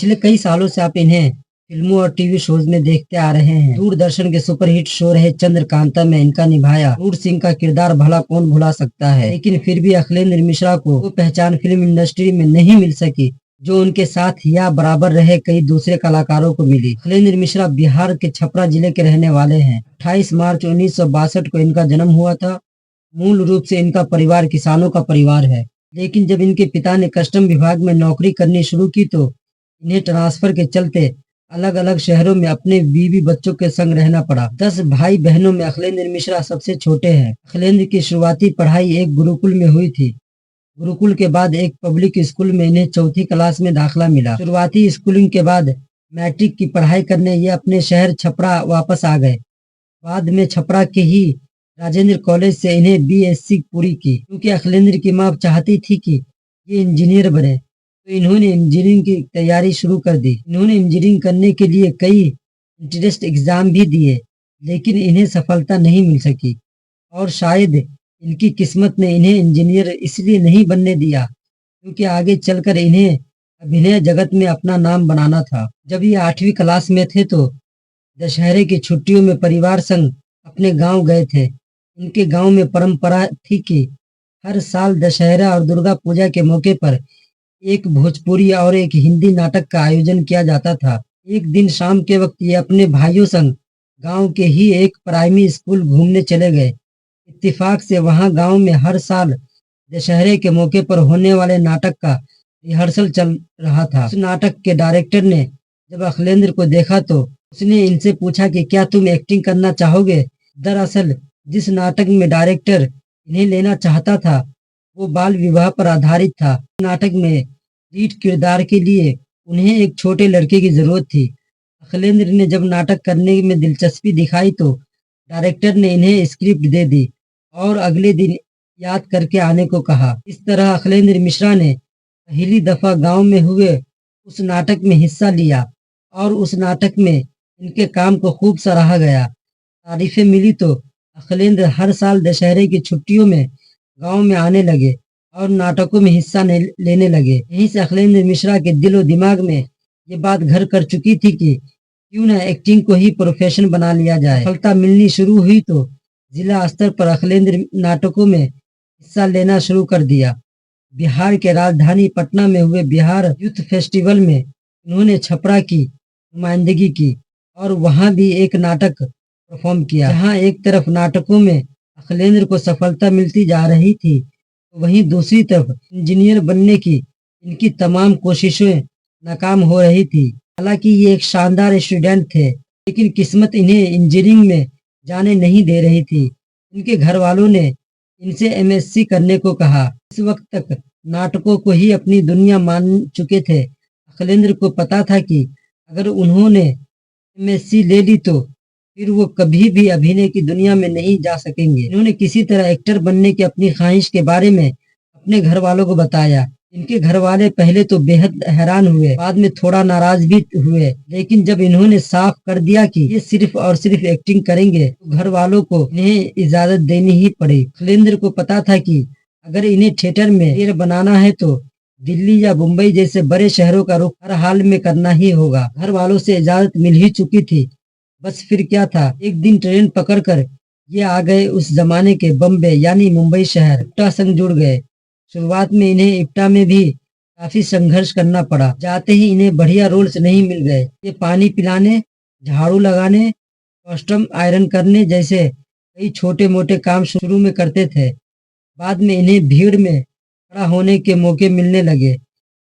पिछले कई सालों से आप इन्हें फिल्मों और टीवी शोज में देखते आ रहे हैं। दूरदर्शन के सुपरहिट शो रहे चंद्रकांता में इनका निभाया क्रूर सिंह का किरदार भला कौन भुला सकता है। लेकिन फिर भी अखिलेंद्र मिश्रा को वो पहचान फिल्म इंडस्ट्री में नहीं मिल सकी जो उनके साथ या बराबर रहे कई दूसरे कलाकारों को मिली। अखिलेंद्र मिश्रा बिहार के छपरा जिले के रहने वाले हैं। 28 मार्च 1962 को इनका जन्म हुआ था। मूल रूप से इनका परिवार किसानों का परिवार है, लेकिन जब इनके पिता ने कस्टम विभाग में नौकरी करनी शुरू की तो इन्हें ट्रांसफर के चलते अलग अलग शहरों में अपने बीवी बच्चों के संग रहना पड़ा। 10 भाई बहनों में अखिलेंद्र मिश्रा सबसे छोटे हैं। अखिलेंद्र की शुरुआती पढ़ाई एक गुरुकुल में हुई थी। गुरुकुल के बाद एक पब्लिक स्कूल में इन्हें चौथी क्लास में दाखिला मिला। शुरुआती स्कूलिंग के बाद मैट्रिक की पढ़ाई करने ये अपने शहर छपरा वापस आ गए। बाद में छपरा के ही राजेंद्र कॉलेज से इन्हें बीएससी पूरी की। क्योंकि अखिलेंद्र की मां चाहती थी कि ये इंजीनियर बने तो इन्होंने इंजीनियरिंग की तैयारी शुरू कर दी। इन्होंने इंजीनियरिंग करने के लिए कई इंट्रेंस एग्जाम भी दिए, लेकिन इन्हें सफलता नहीं मिल सकी और शायद इनकी किस्मत ने इन्हें इंजीनियर इसलिए नहीं बनने दिया क्योंकि आगे चलकर इन्हें अभिनय जगत में अपना नाम बनाना था। जब ये 8वीं क्लास में थे तो दशहरे की छुट्टियों में परिवार संग अपने गांव गए थे। इनके गांव में परंपरा थी कि हर साल दशहरा और दुर्गा पूजा के मौके पर एक भोजपुरी और एक हिंदी नाटक का आयोजन किया जाता था। एक दिन शाम के वक्त ये अपने भाइयों संग गांव के ही एक प्राइमरी स्कूल घूमने चले गए। इत्तेफाक से वहां गांव में हर साल दशहरे के मौके पर होने वाले नाटक का रिहर्सल चल रहा था। उस नाटक के डायरेक्टर ने जब अखिलेंद्र को देखा तो उसने इनसे पूछा कि क्या तुम एक्टिंग करना चाहोगे। दरअसल जिस नाटक में डायरेक्टर इन्हें लेना चाहता था वो बाल विवाह पर आधारित था। नाटक में लीड किरदार के लिए उन्हें एक छोटे लड़के की जरूरत थी। अखिलेंद्र ने जब नाटक करने में दिलचस्पी दिखाई तो डायरेक्टर ने इन्हें स्क्रिप्ट दे दी और अगले दिन याद करके आने को कहा। इस तरह अखिलेंद्र मिश्रा ने पहली दफा गांव में हुए उस नाटक में हिस्सा लिया और उस नाटक में इनके काम को खूब सराहा गया। तारीफें मिली तो अखिलेंद्र हर साल दशहरे की छुट्टियों में गांव में आने लगे और नाटकों में हिस्सा लेने लगे। यहीं से अखिलेंद्र मिश्रा के दिलो दिमाग में ये बात घर कर चुकी थी कि क्यों न एक्टिंग को ही प्रोफेशन बना लिया जाए। सफलता मिलनी शुरू हुई तो जिला स्तर पर अखिलेंद्र नाटकों में हिस्सा लेना शुरू कर दिया। बिहार के राजधानी पटना में हुए बिहार यूथ फेस्टिवल में इन्होंने छपरा की नुमाइंदगी की और वहां भी एक नाटक परफॉर्म किया। जहां एक तरफ नाटकों में अखिलेंद्र को सफलता मिलती जा रही थी तो वहीं दूसरी तरफ इंजीनियर बनने की इनकी तमाम कोशिशें नाकाम हो रही थी। हालांकि ये एक शानदार स्टूडेंट थे, लेकिन किस्मत इन्हें इंजीनियरिंग में जाने नहीं दे रही थी। इनके घर वालों ने इनसे एमएससी करने को कहा। इस वक्त तक नाटकों को ही अपनी दुनिया मान चुके थे। अखिलेंद्र को पता था कि अगर उन्होंने एमएससी ले ली तो फिर वो कभी भी अभिनय की दुनिया में नहीं जा सकेंगे। इन्होंने किसी तरह एक्टर बनने की अपनी ख्वाहिश के बारे में अपने घर वालों को बताया। इनके घर वाले पहले तो बेहद हैरान हुए, बाद में थोड़ा नाराज भी हुए, लेकिन जब इन्होंने साफ कर दिया कि ये सिर्फ और सिर्फ एक्टिंग करेंगे तो घर वालों को इन्हें इजाजत देनी ही पड़ी। अखिलेंद्र को पता था कि अगर इन्हें थिएटर में करियर बनाना है तो दिल्ली या मुंबई जैसे बड़े शहरों का रुख हर हाल में करना ही होगा। घर वालों से इजाजत मिल ही चुकी थी, बस फिर क्या था। एक दिन ट्रेन पकड़कर ये आ गए उस जमाने के बम्बे यानी मुंबई शहर। इप्टा संग जुड़ गए। शुरुआत में इन्हें इप्टा में भी काफी संघर्ष करना पड़ा। जाते ही इन्हें बढ़िया रोल्स नहीं मिल गए। ये पानी पिलाने, झाड़ू लगाने, कस्टम आयरन करने जैसे कई छोटे मोटे काम शुरू में करते थे। बाद में इन्हें भीड़ में खड़ा होने के मौके मिलने लगे।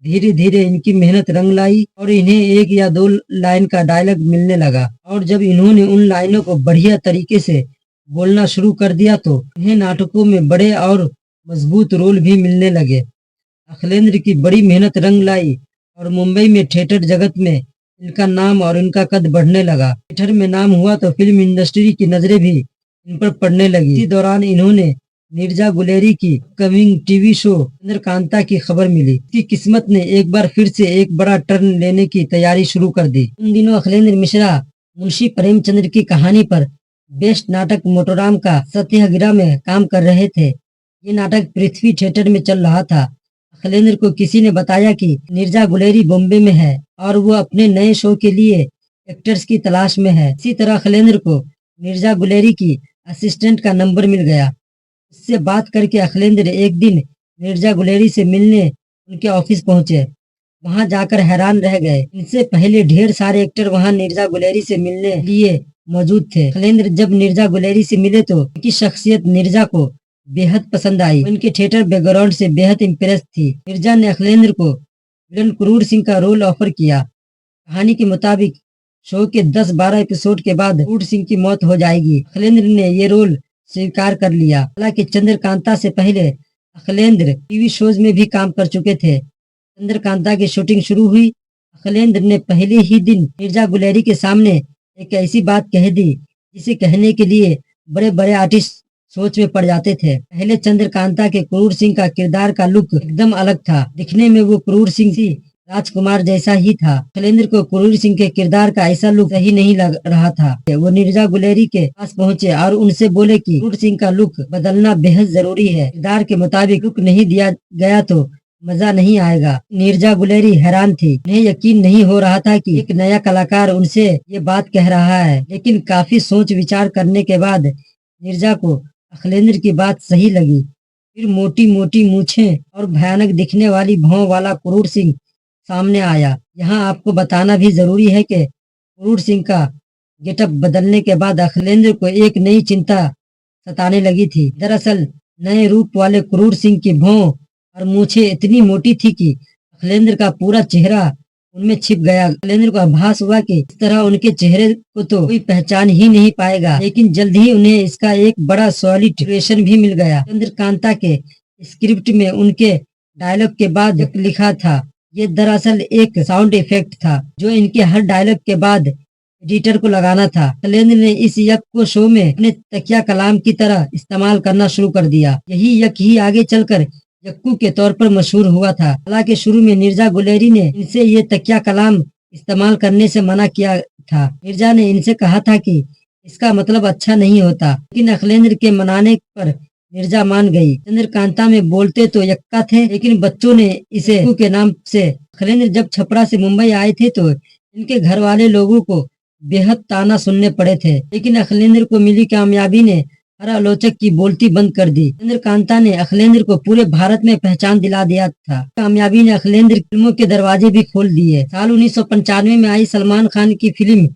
धीरे धीरे इनकी मेहनत रंग लाई और इन्हें 1 या 2 लाइन का डायलॉग मिलने लगा और जब इन्होंने उन लाइनों को बढ़िया तरीके से बोलना शुरू कर दिया तो इन्हें नाटकों में बड़े और मजबूत रोल भी मिलने लगे। अखिलेंद्र की बड़ी मेहनत रंग लाई और मुंबई में थिएटर जगत में इनका नाम और इनका कद बढ़ने लगा। थिएटर में नाम हुआ तो फिल्म इंडस्ट्री की नजरें भी इन पर पड़ने लगी। इसी दौरान इन्होंने नीरजा गुलेरी की कमिंग टीवी शो चंद्रकांता की खबर मिली। इसकी किस्मत ने एक बार फिर से एक बड़ा टर्न लेने की तैयारी शुरू कर दी। उन दिनों अखिलेंद्र मिश्रा मुंशी प्रेमचंद्र की कहानी पर बेस्ट नाटक मोटोराम का सत्याग्रह में काम कर रहे थे। ये नाटक पृथ्वी थिएटर में चल रहा था। अखिलेंद्र को किसी ने बताया कि नीरजा गुलेरी बॉम्बे में है और वो अपने नए शो के लिए एक्टर्स की तलाश में है। इसी तरह अखिलेंद्र को नीरजा गुलेरी की असिस्टेंट का नंबर मिल गया। उससे बात करके अखिलेंद्र एक दिन नीरजा गुलेरी से मिलने उनके ऑफिस पहुंचे। वहां जाकर हैरान रह गए। इनसे पहले ढेर सारे एक्टर वहां नीरजा गुलेरी से मिलने लिए मौजूद थे। अखिलेंद्र जब नीरजा गुलेरी से मिले तो उनकी शख्सियत नीरजा को बेहद पसंद आई। वो इनके थिएटर बैकग्राउंड से बेहद इम्प्रेस थी। नीरजा ने अखिलेंद्र को विलन क्रूर सिंह का रोल ऑफर किया। कहानी के मुताबिक शो के 10-12 एपिसोड के बाद क्रूर सिंह की मौत हो जाएगी। अखिलेंद्र ने ये रोल स्वीकार कर लिया। हालांकि चंद्रकांता से पहले अखिलेंद्र टीवी शोज में भी काम कर चुके थे। चंद्रकांता की शूटिंग शुरू हुई। अखिलेंद्र ने पहले ही दिन नीरजा गुलेरी के सामने एक ऐसी बात कह दी जिसे कहने के लिए बड़े बड़े आर्टिस्ट सोच में पड़ जाते थे। पहले चंद्रकांता के क्रूर सिंह का किरदार का लुक एकदम अलग था। दिखने में वो क्रूर सिंह ही राजकुमार जैसा ही था। अखिलेंद्र को क्रूर सिंह के किरदार का ऐसा लुक सही नहीं लग रहा था। वो नीरजा गुलेरी के पास पहुंचे और उनसे बोले कि क्रूर सिंह का लुक बदलना बेहद जरूरी है। किरदार के मुताबिक लुक नहीं दिया गया तो मजा नहीं आएगा। नीरजा गुलेरी हैरान थी। उन्हें यकीन नहीं हो रहा था कि एक नया कलाकार उनसे ये बात कह रहा है। लेकिन काफी सोच विचार करने के बाद नीरजा को अखिलेंद्र की बात सही लगी। फिर मोटी मोटी मूछें और भयानक दिखने वाली भौं वाला क्रूर सिंह सामने आया। यहाँ आपको बताना भी जरूरी है कि क्रूर सिंह का गेटअप बदलने के बाद अखिलेंद्र को एक नई चिंता सताने लगी थी। दरअसल नए रूप वाले क्रूर सिंह की भौं और मूछें इतनी मोटी थी कि अखिलेंद्र का पूरा चेहरा उनमें छिप गया। अखिलेंद्र को आभास हुआ कि इस तरह उनके चेहरे को तो कोई पहचान ही नहीं पाएगा। लेकिन जल्द ही उन्हें इसका एक बड़ा सॉलिड एक्सप्रेशन भी मिल गया। चंद्रकांता के स्क्रिप्ट में उनके डायलॉग के बाद लिखा था। ये दरअसल एक साउंड इफेक्ट था जो इनके हर डायलॉग के बाद एडिटर को लगाना था। अखिलेंद्र ने इस यक को शो में अपने तकिया कलाम की तरह इस्तेमाल करना शुरू कर दिया। यही यक ही आगे चलकर यक्कू के तौर पर मशहूर हुआ था। हालांकि शुरू में नीरजा गुलेरी ने इनसे ये तकिया कलाम इस्तेमाल करने से मना किया था। नीरजा ने इनसे कहा था कि इसका मतलब अच्छा नहीं होता। लेकिन अखिलेंद्र के मनाने पर नीरजा मान गई। चंद्रकांता में बोलते तो यक्का थे लेकिन बच्चों ने इसे यक्कू के नाम से। अखिलेंद्र जब छपरा से मुंबई आए थे तो इनके घर वाले लोगों को बेहद ताना सुनने पड़े थे। लेकिन अखिलेंद्र को मिली कामयाबी ने हर आलोचक की बोलती बंद कर दी। चंद्रकांता ने अखिलेंद्र को पूरे भारत में पहचान दिला दिया था। कामयाबी ने अखिलेंद्र फिल्मों के दरवाजे भी खोल दिए। साल 1995 में आई सलमान खान की फिल्म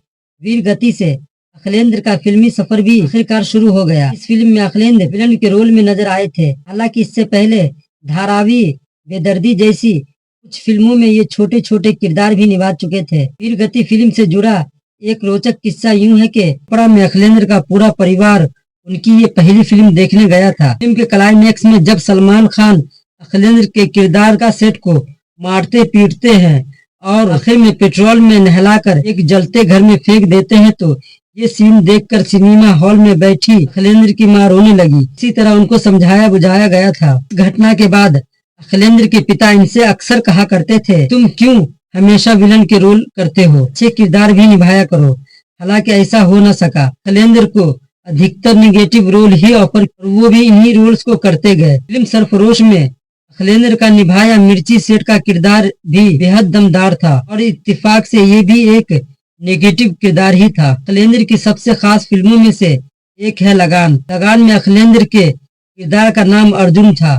वीर गति से अखिलेंद्र का फिल्मी सफर भी आखिरकार शुरू हो गया। इस फिल्म में अखिलेंद्र विलन के रोल में नजर आए थे। हालांकि इससे पहले धारावी, बेदर्दी जैसी कुछ फिल्मों में ये छोटे छोटे किरदार भी निभा चुके थे। वीर गति फिल्म से जुड़ा एक रोचक किस्सा यूं है कि छपरा में अखिलेंद्र का पूरा परिवार उनकी ये पहली फिल्म देखने गया था। फिल्म के क्लाइमैक्स में जब सलमान खान अखिलेंद्र के किरदार का सेट को मारते पीटते हैं और आखिर में पेट्रोल में नहलाकर एक जलते घर में फेंक देते हैं तो ये सीन देखकर सिनेमा हॉल में बैठी अखिलेंद्र की मां रोने लगी। इसी तरह उनको समझाया बुझाया गया था। घटना के बाद अखिलेंद्र के पिता इनसे अक्सर कहा करते थे, तुम क्यों हमेशा विलन के रोल करते हो, अच्छे किरदार भी निभाया करो। हालांकि ऐसा हो न सका। अखिलेंद्र को अधिकतर निगेटिव रोल ही ऑफर, वो भी इन्हीं रोल्स को करते गए। फिल्म सरफरोश में अखिलेंद्र का निभाया मिर्ची सेठ का किरदार भी बेहद दमदार था और इत्तेफाक से ये भी एक नेगेटिव किरदार ही था। अखिलेंद्र की सबसे खास फिल्मों में से एक है लगान। लगान में अखिलेंद्र के किरदार का नाम अर्जुन था।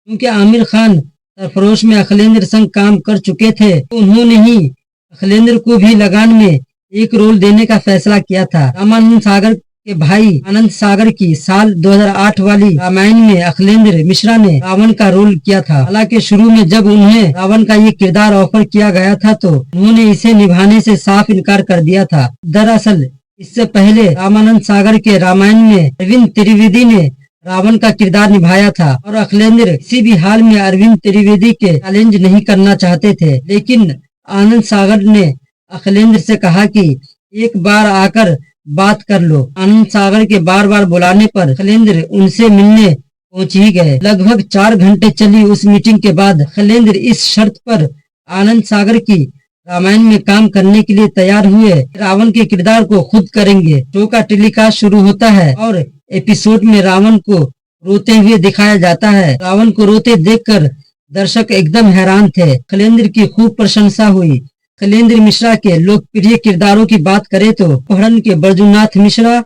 क्योंकि आमिर खान सरफरोश में अखिलेंद्र संग काम कर चुके थे तो उन्होंने ही अखिलेंद्र को भी लगान में एक रोल देने का फैसला किया था। रामानंद सागर के भाई आनंद सागर की साल 2008 वाली रामायण में अखिलेंद्र मिश्रा ने रावण का रोल किया था। हालांकि शुरू में जब उन्हें रावण का ये किरदार ऑफर किया गया था तो उन्होंने इसे निभाने से साफ इनकार कर दिया था। दरअसल इससे पहले रामानंद सागर के रामायण में अरविंद त्रिवेदी ने रावण का किरदार निभाया था और अखिलेंद्र किसी भी हाल में अरविंद त्रिवेदी के चैलेंज नहीं करना चाहते थे। लेकिन आनंद सागर ने अखिलेंद्र से कहा कि एक बार आकर बात कर लो। आनंद सागर के बार बार बुलाने पर अखिलेंद्र उनसे मिलने पहुंच ही गए। लगभग 4 घंटे चली उस मीटिंग के बाद अखिलेंद्र इस शर्त पर आनंद सागर की रामायण में काम करने के लिए तैयार हुए, रावण के किरदार को खुद करेंगे। शो का टेलीकास्ट शुरू होता है और एपिसोड में रावण को रोते हुए दिखाया जाता है। रावण को रोते देखकर दर्शक एकदम हैरान थे। खलेंद्र की खूब प्रशंसा हुई। खलेंद्र मिश्रा के लोकप्रिय किरदारों की बात करें तो अपहरण के बैजूनाथ मिश्रा,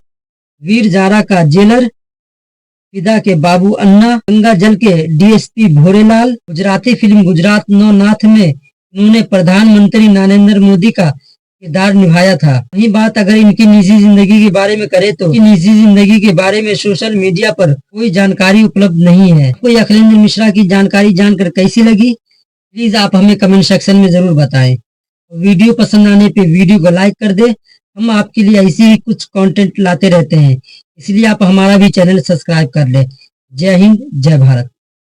वीर जारा का जेलर, फिदा के बाबू अन्ना, गंगा जल के डीएसपी भोरेलाल, गुजराती फिल्म गुजरात नौनाथ में उन्होंने प्रधानमंत्री नरेंद्र मोदी का किरदार निभाया था। वही बात अगर इनकी निजी जिंदगी के बारे में करें तो इनकी निजी जिंदगी के बारे में सोशल मीडिया पर कोई जानकारी उपलब्ध नहीं है। कोई अखिलेंद्र मिश्रा की जानकारी जानकर कैसी लगी, प्लीज आप हमें कमेंट सेक्शन में जरूर बताएं। वीडियो पसंद आने पे वीडियो को लाइक कर दे। हम आपके लिए ऐसी ही कुछ कंटेंट लाते रहते हैं, इसलिए आप हमारा भी चैनल सब्सक्राइब कर ले। जय हिंद, जय भारत।